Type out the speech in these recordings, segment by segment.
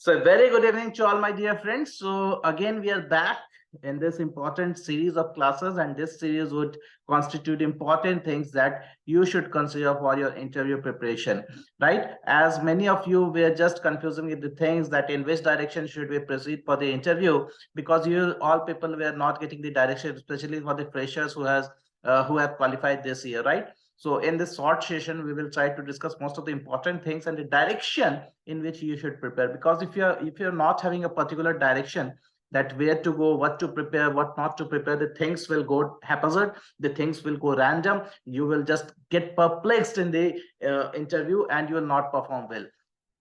So very good evening to all my dear friends. So again, we are back in this important series of classes, and this series would constitute important things that you should consider for your interview preparation, right? As many of you were just confusing with the things that in which direction should we proceed for the interview, because you all people were not getting the direction, especially for the freshers who have qualified this year, right? So in this short session, we will try to discuss most of the important things and the direction in which you should prepare. Because if you're not having a particular direction that where to go, what to prepare, what not to prepare, the things will go haphazard, the things will go random. You will just get perplexed in the interview and you will not perform well.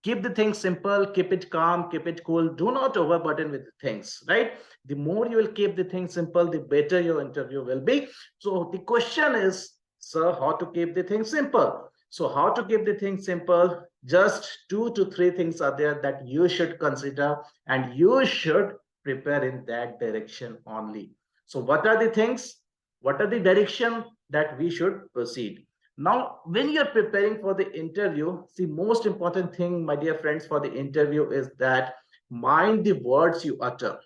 Keep the things simple, keep it calm, keep it cool. Do not overburden with the things, right? The more you will keep the things simple, the better your interview will be. So the question is, sir, how to keep the things simple? So how to keep the things simple? Just 2 to 3 things are there that you should consider, and you should prepare in that direction only. So what are the things? What are the direction that we should proceed? Now, when you're preparing for the interview, the most important thing, my dear friends, for the interview is that mind the words you utter,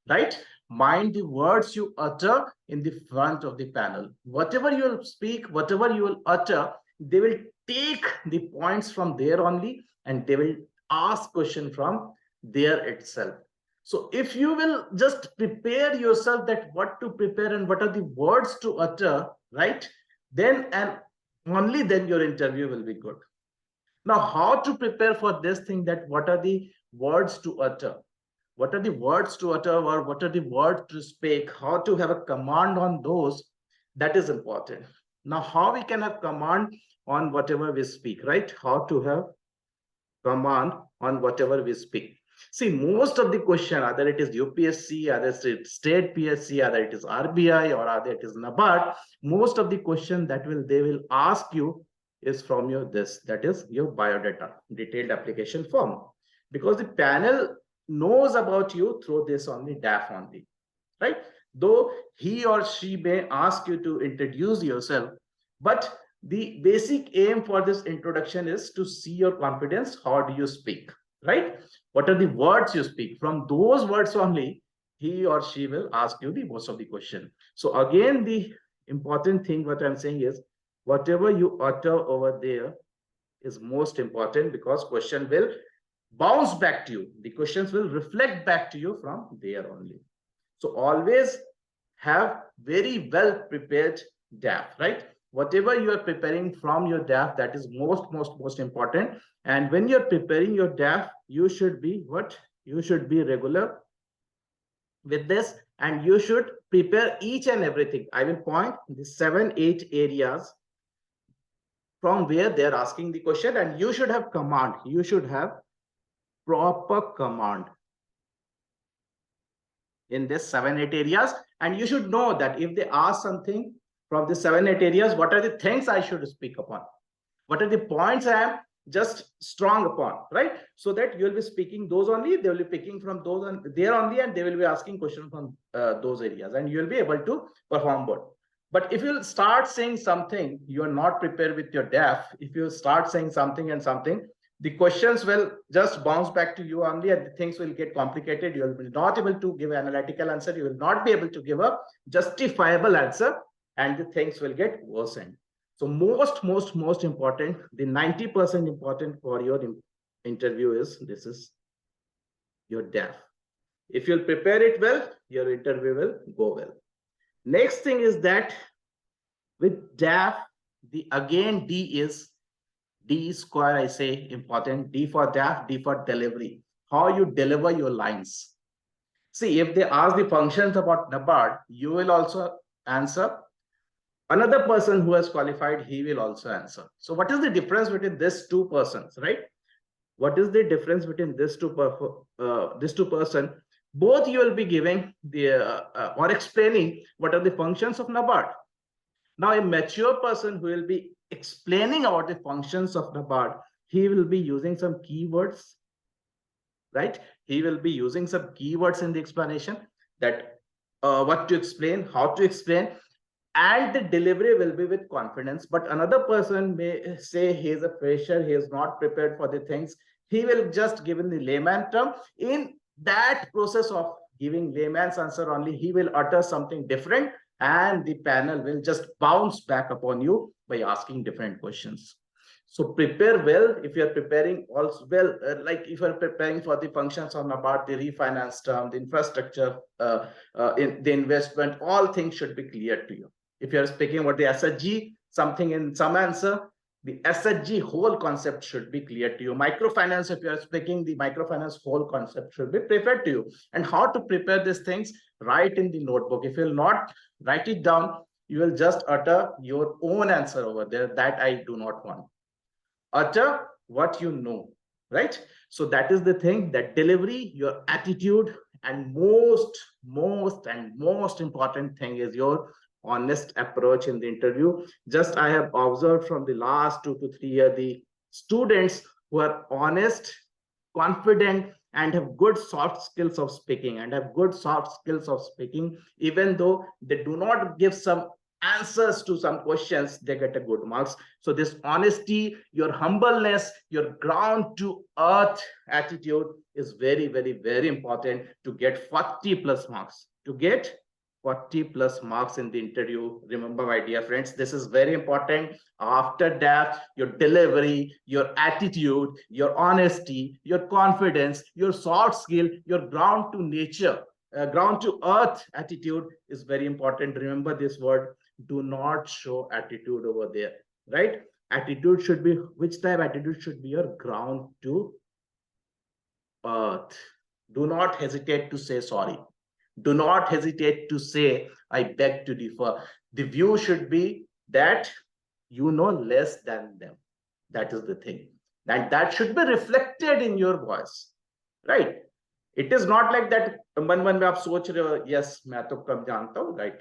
right? Mind the words you utter in the front of the panel. Whatever you will speak, whatever you will utter, they will take the points from there only, and they will ask question from there itself. So if you will just prepare yourself that what to prepare and what are the words to utter, right? Then and only then your interview will be good. Now, how to prepare for this thing, that what are the words to utter? What are the words to utter, or what are the words to speak? How to have a command on those, that is important. Now, how we can have command on whatever we speak, right? How to have command on whatever we speak. See, most of the question, either it is UPSC, either it is state PSC, either it is RBI, or either it is NABARD, most of the question that they will ask you is from your that is your biodata, detailed application form, because the panel knows about you through this only, DAF only, right? Though he or she may ask you to introduce yourself, but the basic aim for this introduction is to see your confidence. How do you speak, right? What are the words you speak? From those words only, he or she will ask you the most of the question. So again, the important thing what I'm saying is, whatever you utter over there is most important, because question will bounce back to you. The questions will reflect back to you from there only. So always have very well prepared DAF, right? Whatever you are preparing from your DAF, that is most important. And when you're preparing your DAF, you should be what? You should be regular with this, and you should prepare each and everything. I will point the 7-8 areas from where they're asking the question, and you should have command. You should have proper command in this 7-8 areas, and you should know that if they ask something from the 7-8 areas, what are the things I should speak upon, what are the points I am just strong upon, right? So that you will be speaking those only, they will be picking from those and there only, and they will be asking questions from those areas, and you will be able to perform good. But if you start saying something, you are not prepared with your DAF, if you start saying something and something, the questions will just bounce back to you only, and things will get complicated. You will be not able to give an analytical answer. You will not be able to give a justifiable answer, and the things will get worsened. So most important, the 90% important for your interview is, this is your DAF. If you'll prepare it well, your interview will go well. Next thing is that with DAF, the again D square, I say important. D for DAF, D for delivery. How you deliver your lines. See, if they ask the functions about NABARD, you will also answer. Another person who has qualified, he will also answer. So what is the difference between these two persons, right? What is the difference between these two person? Both you will be giving the or explaining what are the functions of NABARD. Now, a mature person who will be explaining about the functions of NABARD, he will be using some keywords, right? He will be using some keywords in the explanation, that what to explain, how to explain, and the delivery will be with confidence. But another person may say he is a fresher, he is not prepared for the things, He will just give in the layman term. In that process of giving layman's answer only, he will utter something different, and the panel will just bounce back upon you by asking different questions. So prepare well. If you are preparing also well, like if you are preparing for the functions on about the refinance term, the infrastructure, in the investment, all things should be clear to you. If you are speaking about the SHG, something in some answer, the SHG whole concept should be clear to you. Microfinance, if you are speaking, the microfinance whole concept should be prepared to you. And how to prepare these things, write in the notebook. If you will not write it down, you will just utter your own answer over there. That I do not want. Utter what you know, right? So that is the thing, that delivery, your attitude, and most important thing is your honest approach in the interview. Just I have observed from the last 2 to 3 years, the students who are honest, confident, and have good soft skills of speaking, even though they do not give some answers to some questions, they get a good marks. So this honesty, your humbleness, your ground to earth attitude is very, very, very important to get 40 plus marks. To get 40 plus marks in the interview, remember, my dear friends, this is very important. After that, your delivery, your attitude, your honesty, your confidence, your soft skill, your ground to nature, ground to earth attitude is very important. Remember this word. Do not show attitude over there, right? Attitude should be, which type attitude should be? Your ground to earth. Do not hesitate to say sorry. Do not hesitate to say, I beg to differ. The view should be that you know less than them. That is the thing. And that should be reflected in your voice, right? It is not like that मन मन में आप सोच रहे हो, yes, मैं तो कम जानता हूँ, right?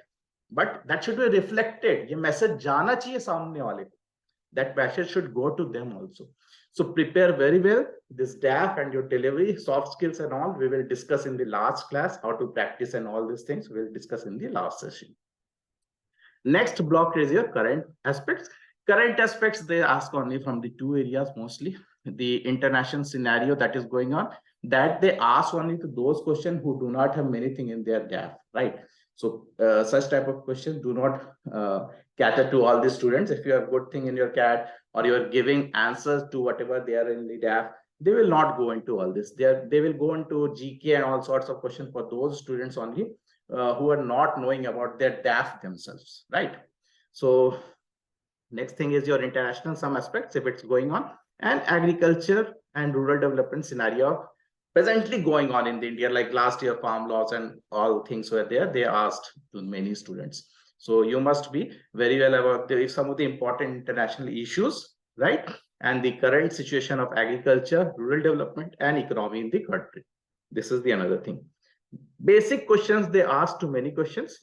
But that should be reflected. ये message जाना चाहिए सामने वाले को. That message should go to them also. So prepare very well this DAF and your delivery, soft skills and all. We will discuss in the last class how to practice and all these things. We will discuss in the last session. Next block is your current aspects. Current aspects, they ask only from the 2 areas mostly. The international scenario that is going on, that they ask only to those questions who do not have many things in their DAF, right? So such type of questions do not cater to all the students. If you have good thing in your CAT, or you are giving answers to whatever they are in the DAF, they will not go into all this. They will go into GK and all sorts of questions for those students only who are not knowing about their DAF themselves, right? So next thing is your international some aspects, if it's going on, and agriculture and rural development scenario presently going on in India, like last year farm laws and all things were there. They asked to many students. So you must be very well about some of the important international issues, right? And the current situation of agriculture, rural development, and economy in the country. This is the another thing. Basic questions they ask to many questions,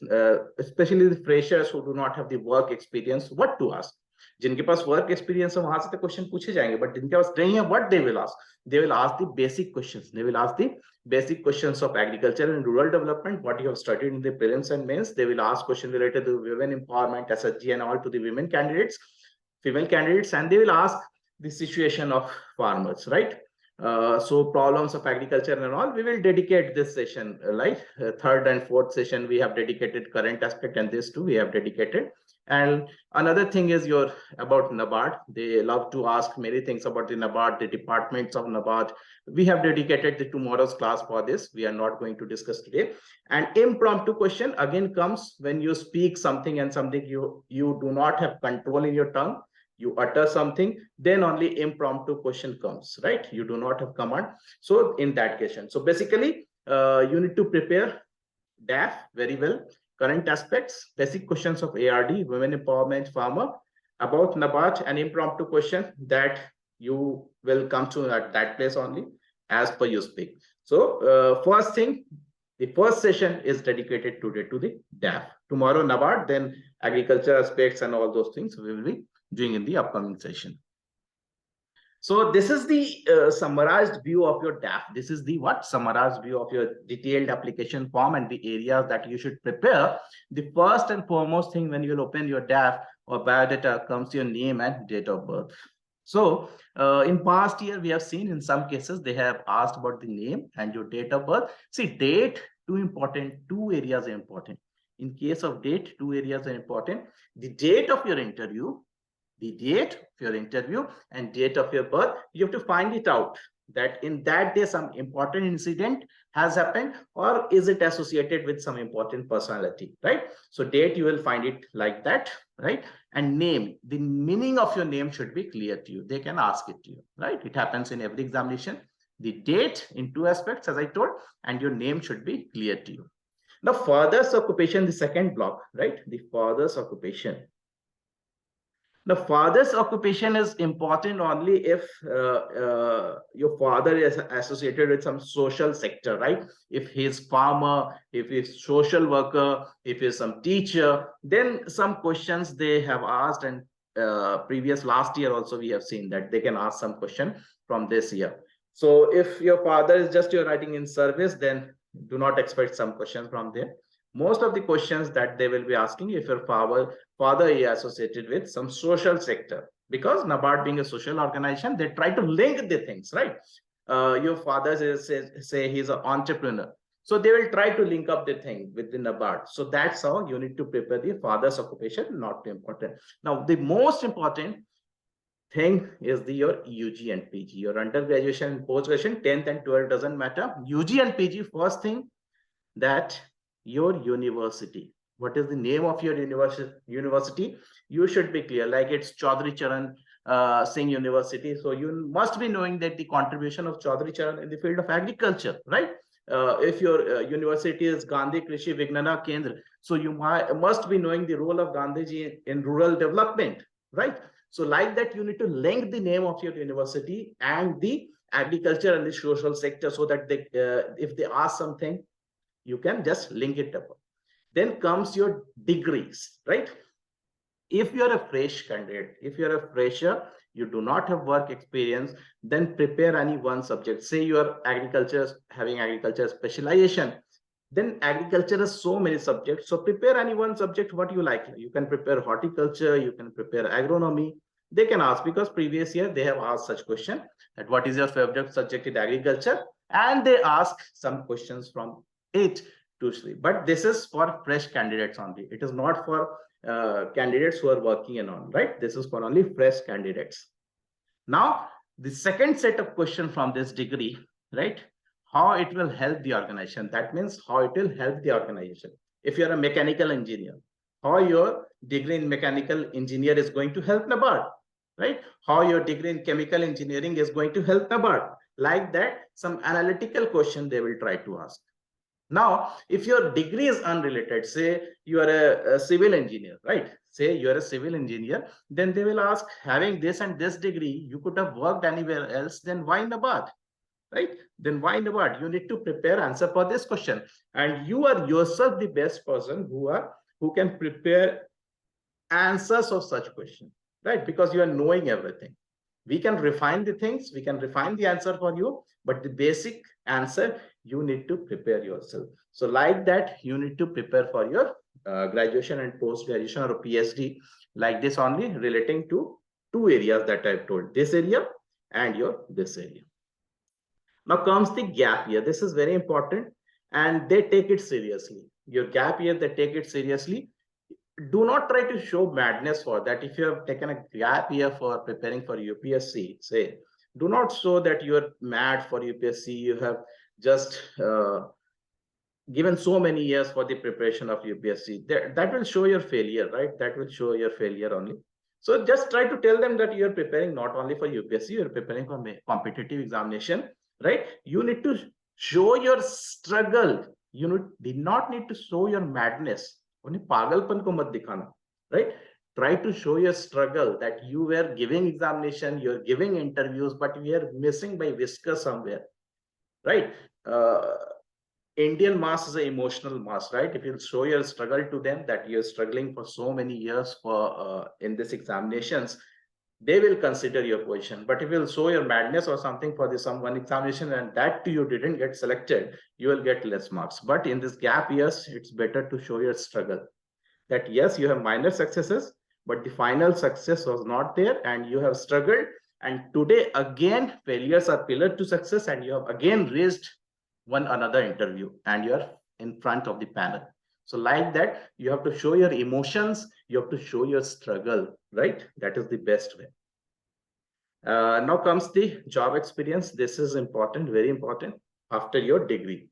especially the freshers who do not have the work experience, what to ask. जिनके पास work experience है वहां से तो question पूछे जाएंगे, but जिनके पास नहीं है, what they will ask? They will ask the basic questions. They will ask the basic questions of agriculture and rural development, what you have studied in the prelims and mains. They will ask questions related to women empowerment, SHG, and all to the women candidates, female candidates, and they will ask the situation of farmers, right? So problems of agriculture and all, we will dedicate this session, like third and fourth session, we have dedicated current aspect, and this too we have dedicated. And another thing is your about NABARD. They love to ask many things about the NABARD, the departments of NABARD. We have dedicated the tomorrow's class for this. We are not going to discuss today. And impromptu question again comes when you speak something and something you do not have control in your tongue. You utter something, then only impromptu question comes, right? You do not have command. So in that case, so basically you need to prepare DAF very well. Current aspects, basic questions of ARD, women empowerment, farmer, about NABARD, an impromptu question that you will come to at that place only as per you speak. So first thing, the first session is dedicated today to the DAF. Tomorrow NABARD, then agriculture aspects and all those things we will be doing in the upcoming session. So this is the summarized view of your DAF. This is the summarized view of your detailed application form and the areas that you should prepare. The first and foremost thing when you will open your DAF or biodata comes your name and date of birth. So in past year, we have seen in some cases, they have asked about the name and your date of birth. See, date, two areas are important. In case of date, two areas are important. The date of your interview, and date of your birth, you have to find it out that in that day some important incident has happened, or is it associated with some important personality, right? So date, you will find it like that, right? And name, the meaning of your name should be clear to you. They can ask it to you, right? It happens in every examination. The date in two aspects, as I told, and your name should be clear to you. Now, father's occupation, the second block, right? The father's occupation. The father's occupation is important only if your father is associated with some social sector, right? If he's farmer, if he's social worker, if he's some teacher, then some questions they have asked, and previous last year also we have seen that they can ask some question from this year. So if your father is just your writing in service, then do not expect some questions from there. Most of the questions that they will be asking, if your father is associated with some social sector, because NABARD being a social organization, they try to link the things, right? Your father is, say he's an entrepreneur, so they will try to link up the thing with the NABARD. So that's how you need to prepare the father's occupation, not important. Now, the most important thing is your UG and PG, your undergraduate and post-graduation, 10th and 12th doesn't matter. UG and PG, first thing, that your university, what is the name of your university, you should be clear, like it's Chaudhary Charan Singh University. So you must be knowing that the contribution of Chaudhary Charan in the field of agriculture, right? If your university is Gandhi Krishi Vignana Kendra, so you must be knowing the role of Gandhiji in rural development, right? So like that, you need to link the name of your university and the agriculture and the social sector, so that they, if they ask something, you can just link it up. Then comes your degrees, right? If you're a fresh candidate, if you're a fresher, you do not have work experience, then prepare any one subject. Say you are having agriculture specialization, then agriculture has so many subjects. So prepare any one subject, what you like. You can prepare horticulture, you can prepare agronomy. They can ask, because previous year they have asked such question, that what is your favorite subject in agriculture? And they ask some questions from 8 to 3. But this is for fresh candidates only. It is not for candidates who are working and on, right? This is for only fresh candidates. Now, the second set of question from this degree, right? How it will help the organization. That means how it will help the organization. If you're a mechanical engineer, how your degree in mechanical engineer is going to help NABARD, right? How your degree in chemical engineering is going to help NABARD. Like that, some analytical question they will try to ask. Now, if your degree is unrelated, say you are a civil engineer, right? Say you are a civil engineer, then they will ask, having this and this degree, you could have worked anywhere else, then why NABARD, right? Then why NABARD? You need to prepare answer for this question. And you are yourself the best person who can prepare answers of such question, right? Because you are knowing everything. We can refine the things, we can refine the answer for you, but the basic answer, you need to prepare yourself. So like that, you need to prepare for your graduation and post-graduation or PhD, like this only, relating to two areas that I've told, this area and this area. Now comes the gap year. This is very important, and they take it seriously. Your gap year, they take it seriously. Do not try to show madness for that. If you have taken a gap year for preparing for UPSC, say, do not show that you are mad for UPSC. You have just given so many years for the preparation of UPSC. That will show your failure, right? That will show your failure only. So just try to tell them that you are preparing not only for UPSC, you are preparing for competitive examination, right? You need to show your struggle. You did not need to show your madness. Only pagalpan ko mat dikhana, right? Try to show your struggle, that you were giving examination, you're giving interviews, but we are missing by whisker somewhere, right? Indian mass is an emotional mass, right? If you show your struggle to them, that you're struggling for so many years for in this examinations, they will consider your position. But if you'll show your madness or something for this one examination, and that you didn't get selected, you will get less marks. But in this gap years, it's better to show your struggle, that yes, you have minor successes, but the final success was not there, and you have struggled, And today, again, failures are pillar to success, and you have again raised one another interview and you're in front of the panel. So like that, you have to show your emotions, you have to show your struggle, right? That is the best way. Now comes the job experience. This is important, very important after your degree.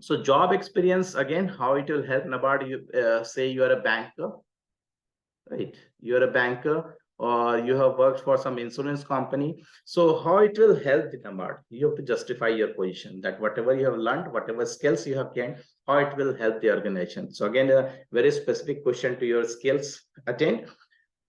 So job experience, again, how it will help NABARD. You say you are a banker, right? You're a banker or you have worked for some insurance company. So how it will help the NABARD? You have to justify your position that whatever you have learned, whatever skills you have gained, how it will help the organization. So again, a very specific question to your skills attend.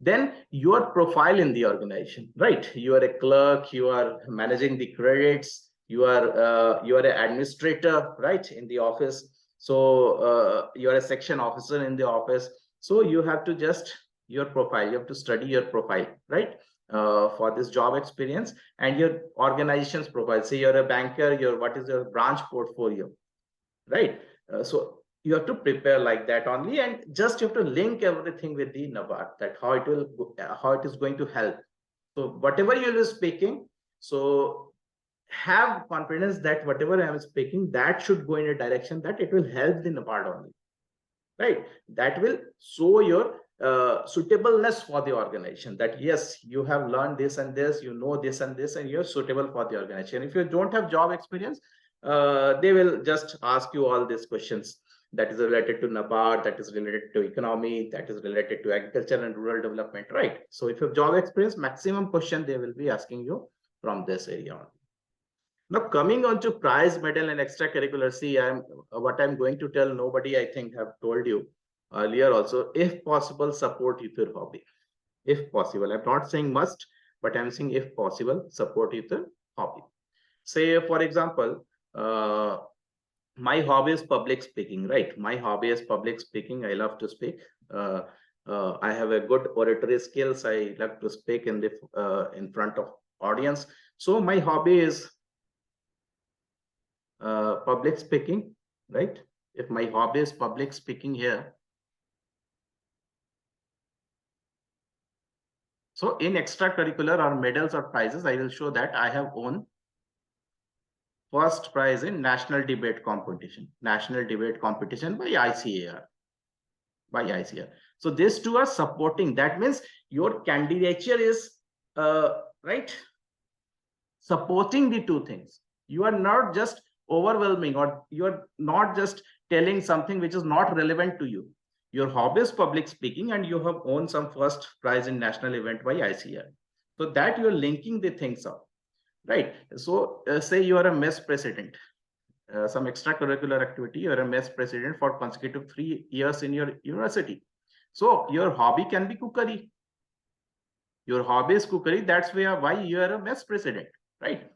Then your profile in the organization, right? You are a clerk, you are managing the credits, you are an administrator, right, in the office. So you are a section officer in the office. So you have to just your profile, you have to study your profile, right, for this job experience and your organization's profile. Say you're a banker, what is your branch portfolio, right? So you have to prepare like that only, and just you have to link everything with the NABARD, that how it is going to help. So whatever you are speaking, so have confidence that whatever I am speaking, that should go in a direction that it will help the NABARD only, right? That will show your suitableness for the organization, that yes, you have learned this and this, you know this and this, and you're suitable for the organization. If you don't have job experience, they will just ask you all these questions that is related to NABARD, that is related to economy, that is related to agriculture and rural development, right? So if you have job experience, maximum question they will be asking you from this area on. Now coming on to prize, medal, and extracurricular, see, what I'm going to tell, nobody I think have told you earlier also. If possible, support with your hobby. If possible, I'm not saying must, but I'm saying if possible, support with your hobby. Say for example, my hobby is public speaking, right? My hobby is public speaking. I love to speak. I have a good oratory skills. I love to speak in front of audience. So my hobby is public speaking, right? If my hobby is public speaking here, so in extracurricular or medals or prizes, I will show that I have won first prize in national debate competition by ICAR. So these two are supporting. That means your candidature is right, supporting the two things. You are not just overwhelming, or you are not just telling something which is not relevant to you. Your hobby is public speaking and you have won some first prize in national event by ICAR. So that you are linking the things up, right? So say you are a mess president, some extracurricular activity, you are a mess president for consecutive 3 years in your university. So your hobby can be cookery. Your hobby is cookery. That's why you are a mess president, right?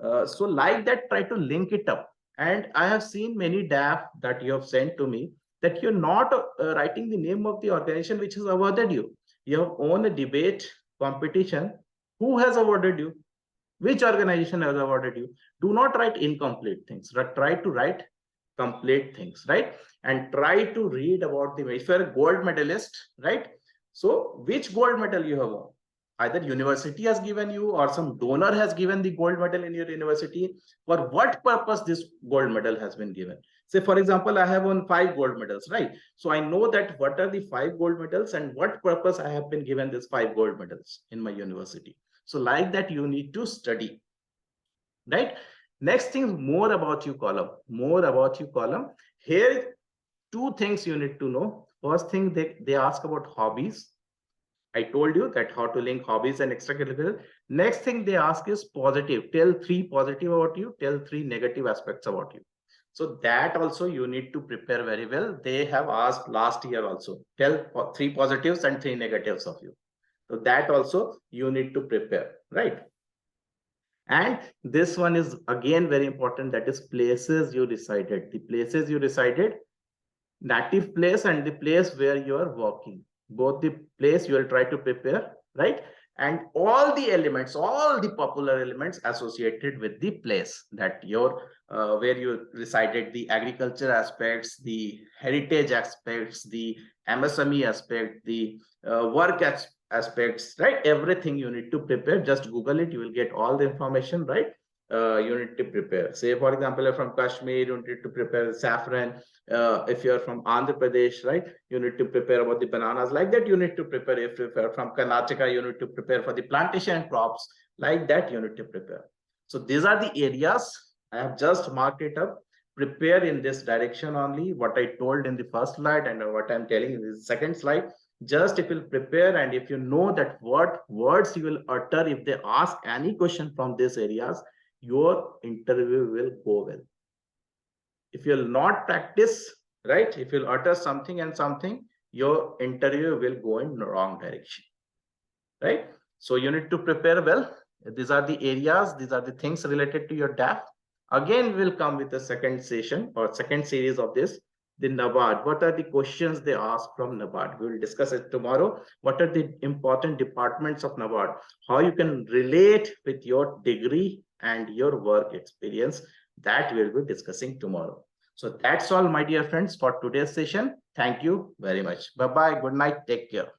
So like that, try to link it up. And I have seen many DAF that you have sent to me that you're not writing the name of the organization which has awarded you. You have won a debate competition. Who has awarded you? Which organization has awarded you? Do not write incomplete things. Try to write complete things, right? And try to read about if you're a gold medalist, right? So which gold medal you have won? Either university has given you or some donor has given the gold medal in your university. For what purpose this gold medal has been given? Say, for example, I have won 5 gold medals, right? So I know that what are the 5 gold medals and what purpose I have been given these 5 gold medals in my university. So like that, you need to study, right? Next thing, more about you column. Here, 2 things you need to know. First thing, they ask about hobbies. I told you that how to link hobbies and extracurricular. Next thing they ask is positive. Tell 3 positive about you, tell 3 negative aspects about you. So that also you need to prepare very well. They have asked last year also. Tell 3 positives and 3 negatives of you. So that also you need to prepare, right? And this one is again very important, that is places you resided. The places you resided, native place and the place where you are working. Both the place you will try to prepare, right? And all the elements, all the popular elements associated with the place that where you resided, the agriculture aspects, the heritage aspects, the MSME aspect, the work aspects, right? Everything you need to prepare. Just Google it. You will get all the information, right? You need to prepare. Say, for example, you're from Kashmir, you need to prepare saffron. If you're from Andhra Pradesh, right, you need to prepare about the bananas. Like that, you need to prepare. If you're from Karnataka, you need to prepare for the plantation crops. Like that, you need to prepare. So these are the areas I have just marked it up. Prepare in this direction only. What I told in the first slide and what I'm telling in the second slide. Just if you prepare and if you know that what words you will utter if they ask any question from these areas, your interview will go well. If you'll not practice, right, if you'll utter something and something, your interview will go in the wrong direction, right? So you need to prepare well. These are the areas, these are the things related to your DAF. Again, we'll come with a second session or second series of this. The NABARD, what are the questions they ask from NABARD? We will discuss it tomorrow. What are the important departments of NABARD? How you can relate with your degree and your work experience, that we'll be discussing tomorrow. So that's all, my dear friends, for today's session. Thank you very much. Bye-bye. Good night. Take care.